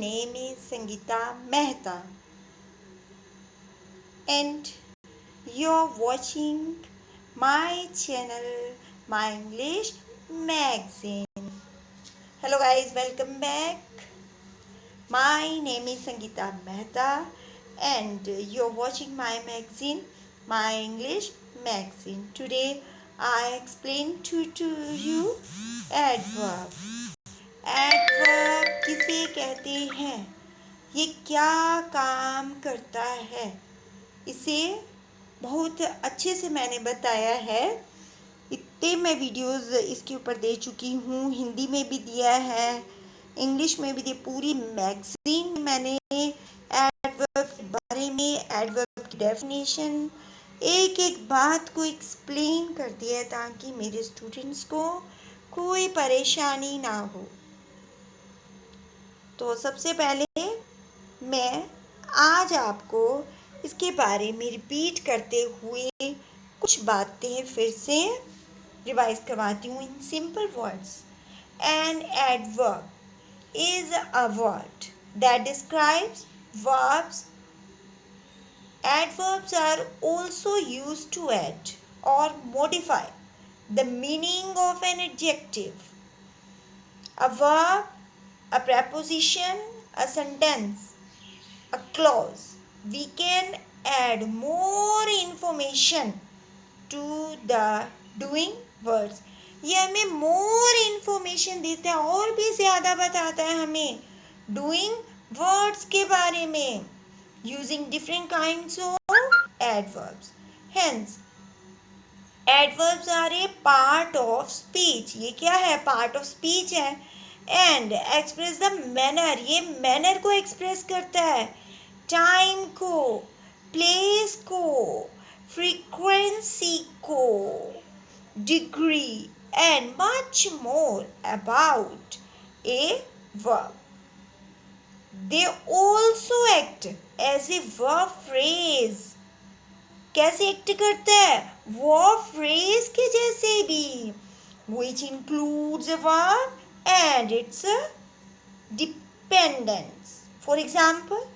name is Sangeeta Mehta and you're watching my channel, My English Magazine. Hello guys, welcome back. My name is Sangeeta Mehta and you're watching my magazine, My English Magazine. Today I explain to you adverb. Adverb किसे कहते हैं, ये क्या काम करता है, इसे बहुत अच्छे से मैंने बताया है। इतने मैं वीडियोस इसके ऊपर दे चुकी हूँ, हिंदी में भी दिया है, इंग्लिश में भी दिया, पूरी मैगजीन में मैंने एडवर्ब के बारे में, एडवर्ब की डेफिनेशन, एक एक बात को एक्सप्लेन कर दिया है ताकि मेरे स्टूडेंट्स को कोई परेशानी ना हो। तो सबसे पहले मैं आज आपको इसके बारे में रिपीट करते हुए कुछ बातें फिर से रिवाइज करवाती हूँ in simple words. An adverb is a word that describes verbs. Adverbs are also used to add or modify the meaning of an adjective. A verb, a preposition, a sentence, a clause. We can add more information to the doing words. ये हमें more information देता है और भी ज़्यादा बताता है हमें डूइंग वर्ड्स के बारे में using different kinds of adverbs. Hence adverbs are a part of speech. ये क्या है, पार्ट ऑफ स्पीच है। एंड एक्सप्रेस द मैनर, ये मैनर को एक्सप्रेस करता है, टाइम को, प्लेस को, फ्रीक्वेंसी को, degree and much more about a verb. They also act as a verb phrase. कैसे एक्ट करता है, verb phrase के जैसे भी, which includes a verb and its dependents. For example,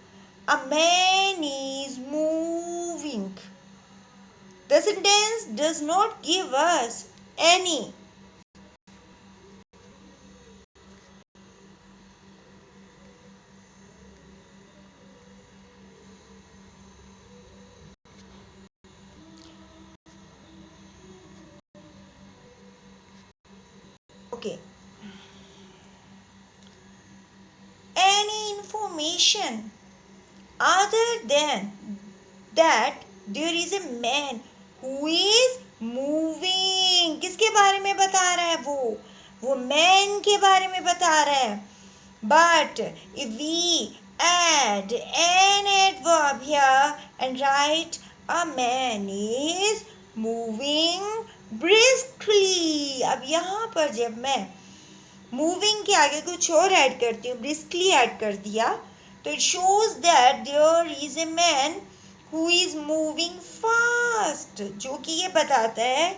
a man is moving. The sentence does not give us any information other than that there is a man who is moving. किसके बारे में बता रहा है, वो man के बारे में बता रहा है। But if we add an adverb here and write a man is moving briskly, अब यहाँ पर जब मैं मूविंग के आगे कुछ और ऐड करती हूँ, ब्रिस्कली ऐड कर दिया, तो it shows that there is a man who is moving fast, जो कि ये बताता है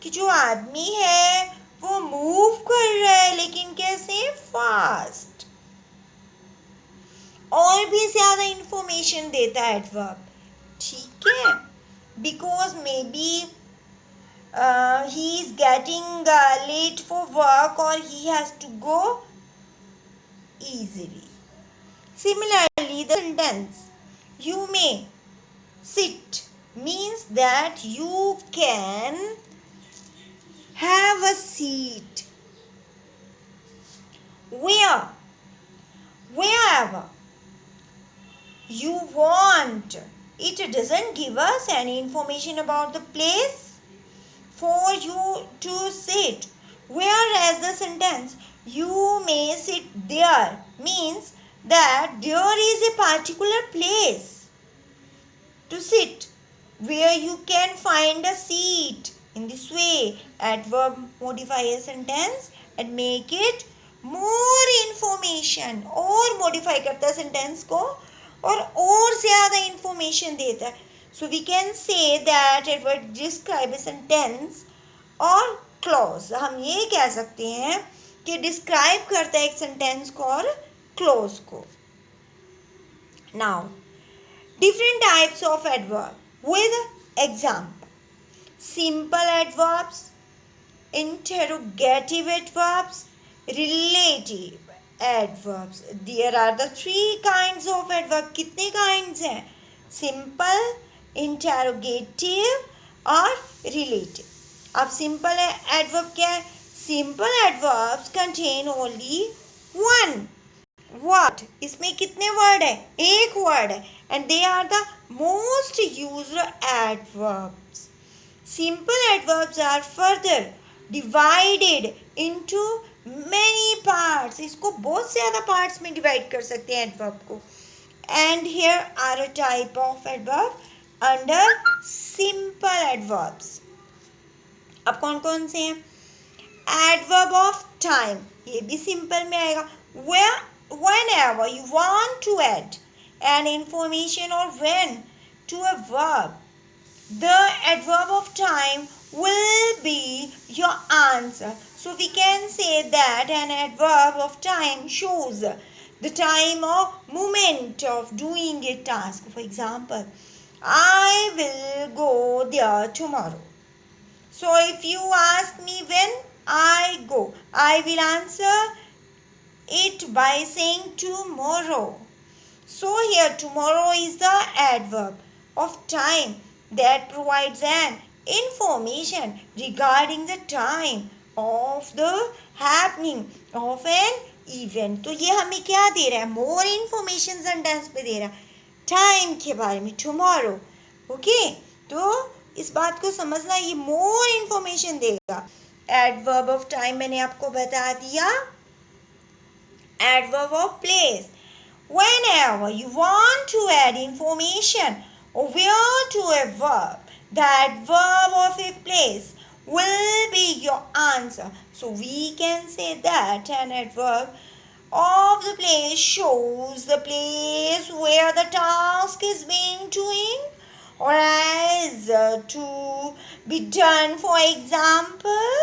कि जो आदमी है वो मूव कर रहा है, लेकिन कैसे, फास्ट। और भी ज्यादा इंफॉर्मेशन देता है एडवर्ब, ठीक है, because may be he is getting late for work or he has to go easily. Similarly, the sentence you may sit means that you can have a seat wherever you want. It doesn't give us any information about the place for you to sit, whereas the sentence you may sit there means that there is a particular place to sit where you can find a seat. In this way, adverb modify a sentence and make it more information, और modify करता है sentence को और ज़्यादा information देता है। So we can say that adverb describe a sentence or clause. हम ये कह सकते हैं कि describe करता है एक sentence को और clause को। Now, different types of adverb with example. Simple adverbs, interrogative adverbs, relative adverbs. There are the three kinds of adverb. कितने kinds हैं? Simple, interrogative और relative. अब simple adverb क्या है? Simple adverbs contain only one what. इसमें कितने word है? एक वर्ड है. And they are the most used adverbs. Simple adverbs are further divided into many parts. इसको बहुत से ज़्यादा parts में divide कर सकते हैं adverb को. And here are a type of adverb under simple adverbs. अब कौन कौन से हैं? Adverb of time, ये भी simple में आएगा. Whenever you want to add an information or when to a verb, the adverb of time will be your answer. So we can say that an adverb of time shows the time or moment of doing a task. For example, I will go there tomorrow. So if you ask me when I go, I will answer it by saying tomorrow. So here tomorrow is the adverb of time that provides an information regarding the time of the happening of an event. तो ये हमें क्या दे रहा है? More information sentence पे दे रहा है time के बारे में, tomorrow. ओके, तो इस बात को समझना, ये more information देगा. Adverb of time मैंने आपको बता दिया. Adverb of place. Whenever you want to add information or where to a verb, the adverb of a place will be your answer. So we can say that an adverb of the place shows the place where the task is being doing or is to be done. For example,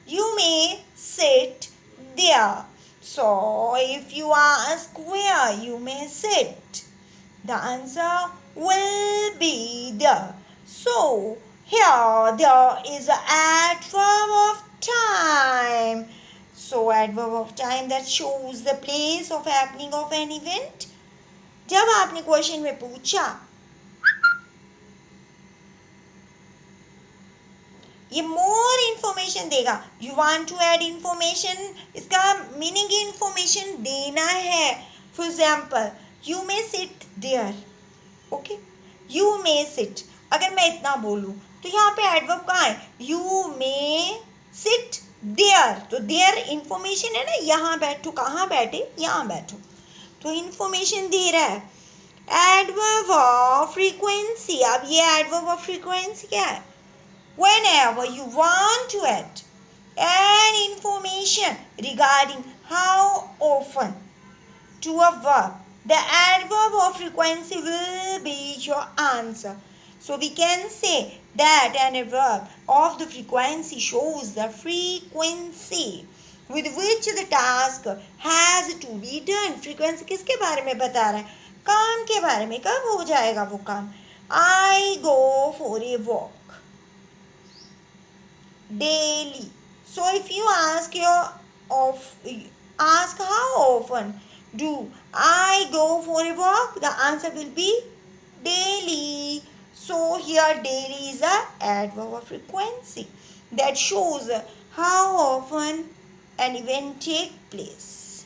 you may sit there. So if you ask where you may sit, the answer will be there. So here there is an adverb of time. So adverb of time that shows the place of happening of an event. जब आपने question में पूछा ये more information देगा. You want to add information, इसका meaning information देना है. For example, you may sit there. Okay, you may sit. अगर मैं इतना बोलूँ तो यहाँ पे एडवर्ब कहाँ है? You may sit there. तो देयर इन्फॉर्मेशन है ना, यहाँ बैठो. कहाँ बैठे? यहाँ बैठो. तो इन्फॉर्मेशन दे रहा है. Adverb of frequency. अब ये एडवर्ब ऑफ फ्रीक्वेंसी क्या है? Whenever you want to add an information regarding how often to a verb, the adverb of frequency will be your answer. So we can say that an adverb of the frequency shows the frequency with which the task has to be done. Frequency किसके बारे में बता रहा है? काम के बारे में. कब हो जाएगा वो काम? I go for a walk daily. So if you ask how often do I go for a walk, the answer will be daily. So here daily is a adverb of frequency that shows how often an event take place.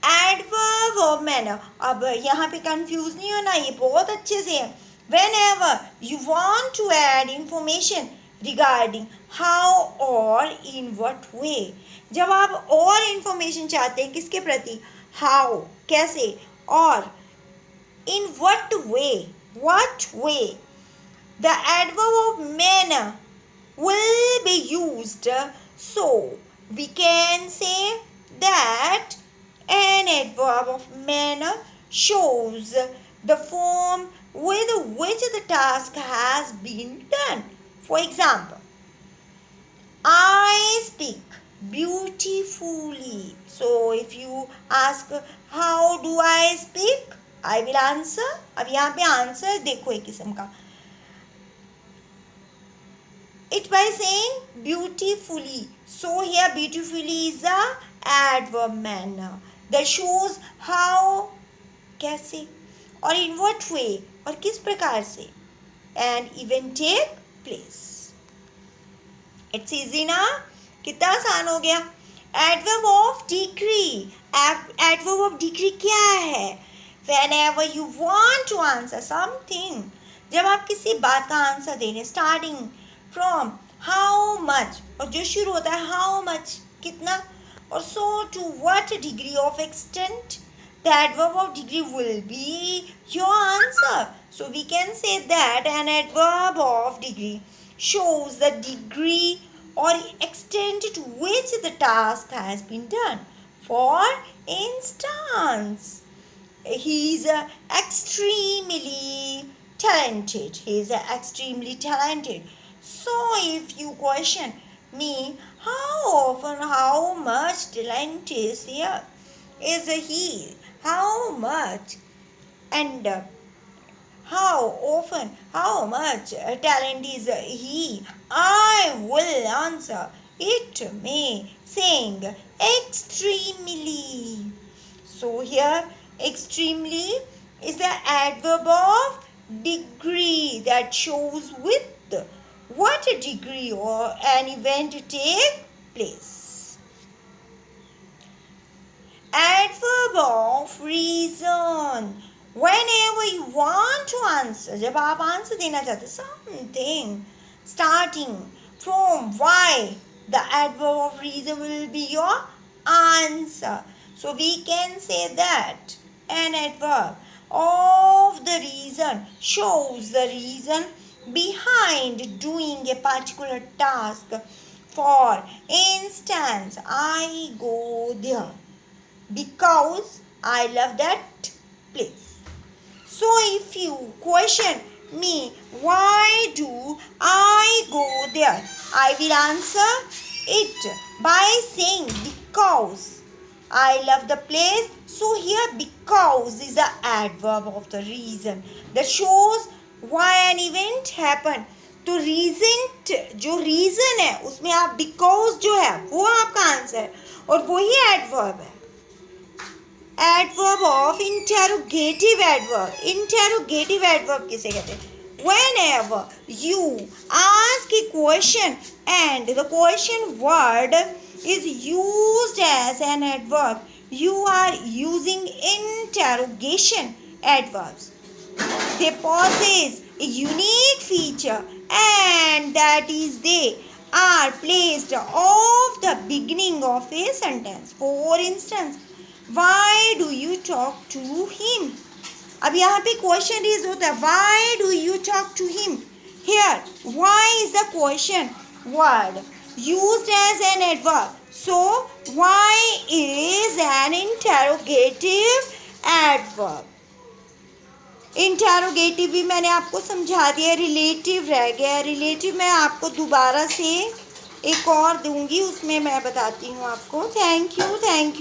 Adverb of manner. अब यहाँ पे confuse नहीं होना, ये बहुत अच्छे से है. Whenever you want to add information regarding how or in what way. जब आप और information चाहते हैं किसके प्रति? How, कैसे, और in what way. The adverb of manner will be used. So we can say that an adverb of manner shows the form with which the task has been done. For example, I speak beautifully. So if you ask how do I speak, I will answer. अब यहाँ पे answer देखो एक किस्म का, it by saying beautifully. So here beautifully is a adverb manner that shows how, कैसे और in what way और किस प्रकार से and event take place. It's easy ना, कितना आसान हो गया. Adverb of degree. Adverb of degree क्या है? Whenever you want to answer something, जब आप किसी बात का आंसर दे रहे हैं, starting from how much और जो शुरू होता है how much कितना और so to what degree of extent, the adverb of degree will be your answer. So we can say that an adverb of degree shows the degree or extent to which the task has been done. For instance, he is extremely talented. He is extremely talented. So if you question me, how often, how much talent is here? Is he? How much? And how often, how much talent is he? I will answer it may saying extremely. So here extremely is the adverb of degree that shows with what degree or an event take place. Adverb of reason. Whenever you want to answer, जब आप answer देना चाहते something starting from why, the adverb of reason will be your answer. So we can say that an adverb of the reason shows the reason behind doing a particular task. For instance, I go there because I love that place. So if you question me, why do I go there? I will answer it by saying because I love the place. So here because is the adverb of the reason that shows why an event happened. तो reason जो reason है उसमें आप because जो है वो आपका answer है और वही adverb है. Adverb of interrogative adverb. Interrogative adverb किसे कहते हैं? Whenever you ask a question and the question word is used as an adverb, you are using interrogation adverbs. They possess a unique feature, and that is they are placed off the beginning of a sentence. For instance, why do you talk to him? अब यहाँ पे question raise होता है why do you talk to him? Here why is the question word used as an adverb. So why is an interrogative adverb. Interrogative भी मैंने आपको समझा दिया, रिलेटिव रह गया. रिलेटिव मैं आपको दोबारा से एक और दूंगी, उसमें मैं बताती हूँ आपको. Thank you.